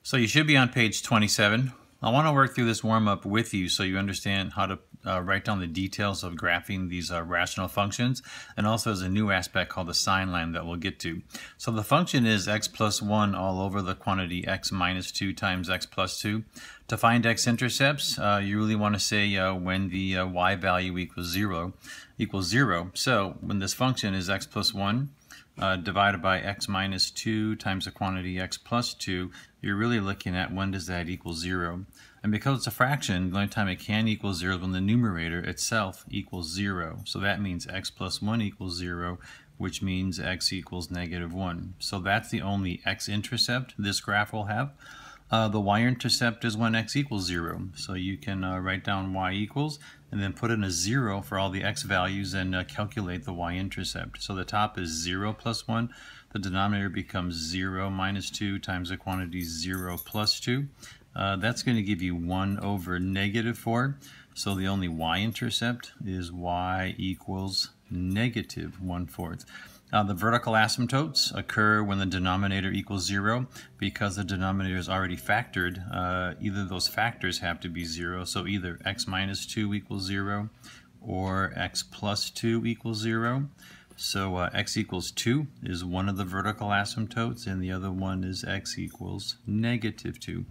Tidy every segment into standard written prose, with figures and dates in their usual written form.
So you should be on page 27. I want to work through this warm-up with you so you understand how to write down the details of graphing these rational functions, and also there's a new aspect called the sign line that we'll get to. So the function is x plus 1 all over the quantity x minus 2 times x plus 2. To find x-intercepts, you really want to say when the y value equals 0. So when this function is x plus 1, divided by x minus 2 times the quantity x plus 2, you're really looking at when does that equal 0. And because it's a fraction, the only time it can equal 0 is when the numerator itself equals 0. So that means x plus 1 equals 0, which means x equals negative 1. So that's the only x-intercept this graph will have. The y-intercept is when x equals 0. So you can write down y equals and then put in a 0 for all the x values and calculate the y-intercept. So the top is 0 plus 1. The denominator becomes 0 minus 2 times the quantity 0 plus 2. That's going to give you 1 over negative 4. So the only y-intercept is y equals negative 1/4. The vertical asymptotes occur when the denominator equals 0 because the denominator is already factored. Either those factors have to be 0, so either x minus 2 equals 0 or x plus 2 equals 0. So x equals 2 is one of the vertical asymptotes, and the other one is x equals negative 2.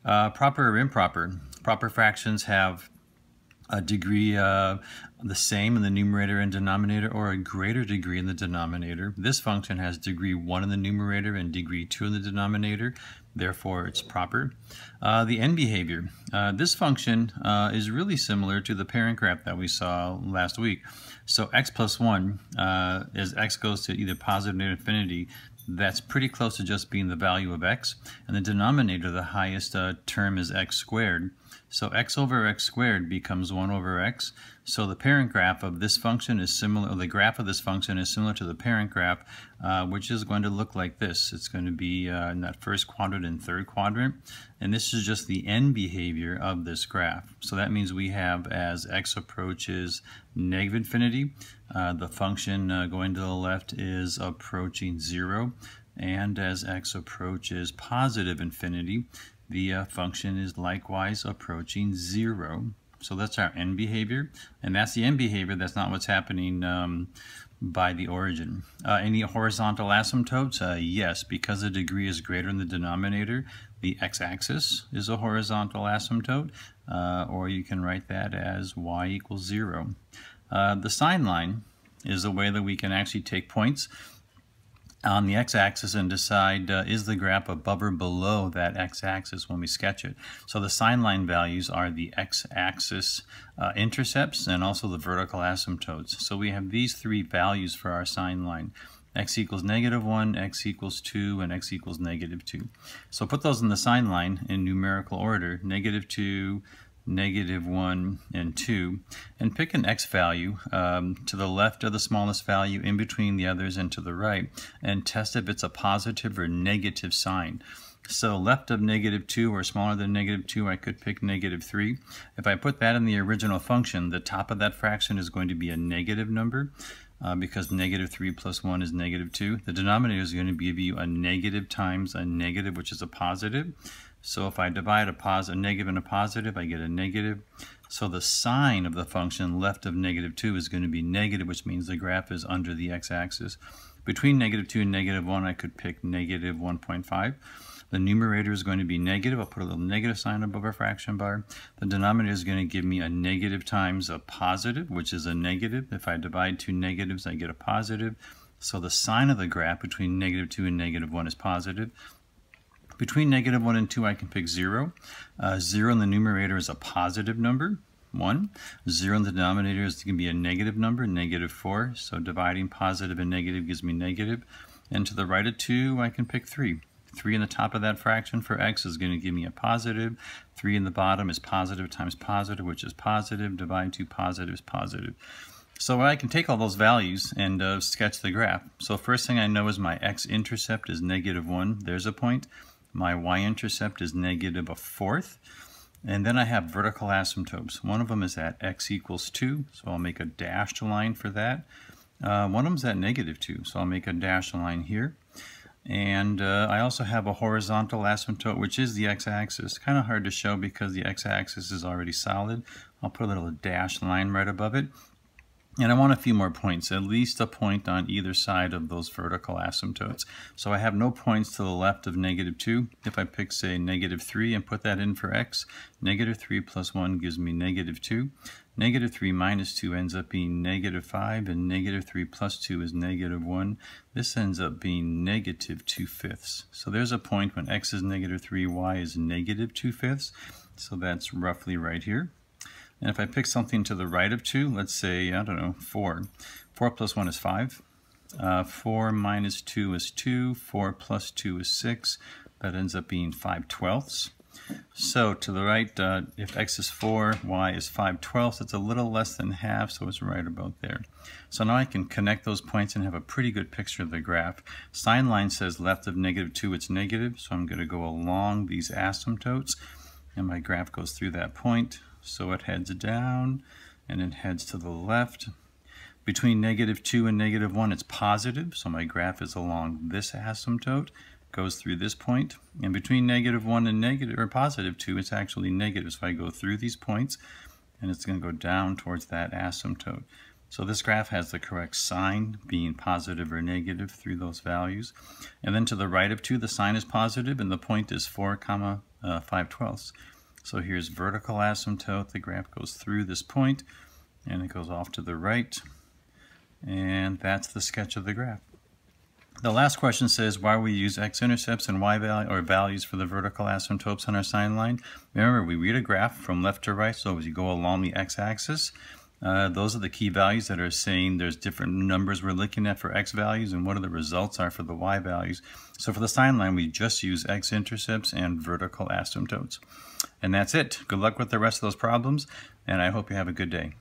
Proper or improper? Proper fractions have a degree the same in the numerator and denominator, or a greater degree in the denominator. This function has degree 1 in the numerator and degree 2 in the denominator, therefore it's proper. The end behavior. This function is really similar to the parent graph that we saw last week. So x plus 1, as x goes to either positive or infinity, that's pretty close to just being the value of x. And the denominator, the highest term, is x squared. So x over x squared becomes 1 over x. So the parent graph of this function is similar, or the graph of this function is similar to the parent graph, which is going to look like this. It's going to be in that first quadrant and third quadrant. And this is just the end behavior of this graph. So that means we have, as x approaches negative infinity, the function going to the left is approaching 0. And as x approaches positive infinity, the function is likewise approaching 0. So that's our end behavior, and that's the end behavior. That's not what's happening by the origin. Any horizontal asymptotes? Yes, because the degree is greater in the denominator, the x-axis is a horizontal asymptote, or you can write that as y equals 0. The sign line is a way that we can actually take points on the x-axis and decide is the graph above or below that x-axis when we sketch it. So the sign line values are the x-axis intercepts and also the vertical asymptotes. So we have these three values for our sign line: x equals negative 1, x equals 2, and x equals negative 2. So put those in the sign line in numerical order: negative 2, negative 1, and 2, and pick an x value to the left of the smallest value, in between the others, and to the right, and test if it's a positive or negative sign. So left of negative 2 or smaller than negative 2, I could pick negative 3. If I put that in the original function, the top of that fraction is going to be a negative number, because negative 3 plus 1 is negative 2. The denominator is going to give you a negative times a negative, which is a positive. So if I divide a negative and a positive, I get a negative. So the sign of the function left of negative 2 is going to be negative, which means the graph is under the x-axis. Between negative 2 and negative 1, I could pick negative 1.5. The numerator is going to be negative. I'll put a little negative sign above our fraction bar. The denominator is going to give me a negative times a positive, which is a negative. If I divide two negatives, I get a positive. So the sign of the graph between negative 2 and negative 1 is positive. Between negative 1 and 2, I can pick 0. 0 in the numerator is a positive number, 1. 0 in the denominator is going to be a negative number, negative 4. So dividing positive and negative gives me negative. And to the right of 2, I can pick 3. 3 in the top of that fraction for x is going to give me a positive. 3 in the bottom is positive times positive, which is positive. Divide 2 positive is positive. So I can take all those values and sketch the graph. So first thing I know is my x-intercept is negative 1. There's a point. My y-intercept is negative 1/4. And then I have vertical asymptotes. One of them is at x equals 2, so I'll make a dashed line for that. One of them is at negative 2, so I'll make a dashed line here. And I also have a horizontal asymptote, which is the x-axis. Kind of hard to show because the x-axis is already solid. I'll put a little dashed line right above it. And I want a few more points, at least a point on either side of those vertical asymptotes. So I have no points to the left of -2. If I pick, say, -3 and put that in for x, -3 plus 1 gives me -2. -3 minus 2 ends up being -5, and -3 plus 2 is -1. This ends up being -2/5. So there's a point when x is -3, y is -2/5. So that's roughly right here. And if I pick something to the right of 2, let's say, I don't know, 4. 4 plus 1 is 5. 4 minus 2 is 2. 4 plus 2 is 6. That ends up being 5/12. So to the right, if x is 4, y is 5/12. It's a little less than half, so it's right about there. So now I can connect those points and have a pretty good picture of the graph. Sign line says left of -2, it's negative. So I'm going to go along these asymptotes, and my graph goes through that point. So it heads down, and it heads to the left. Between -2 and -1, it's positive, so my graph is along this asymptote, goes through this point. And between -1 and +2, it's actually negative, so I go through these points, and it's going to go down towards that asymptote. So this graph has the correct sign, being positive or negative through those values. And then to the right of 2, the sign is positive, and the point is 4, 5/12. So here's vertical asymptote. The graph goes through this point, and it goes off to the right. And that's the sketch of the graph. The last question says why we use x-intercepts and y value or values for the vertical asymptotes on our sign line. Remember, we read a graph from left to right, so as you go along the x-axis, those are the key values that are saying there's different numbers we're looking at for x values and what are the results are for the y values. So for the sign line, we just use x-intercepts and vertical asymptotes. And that's it. Good luck with the rest of those problems, and I hope you have a good day.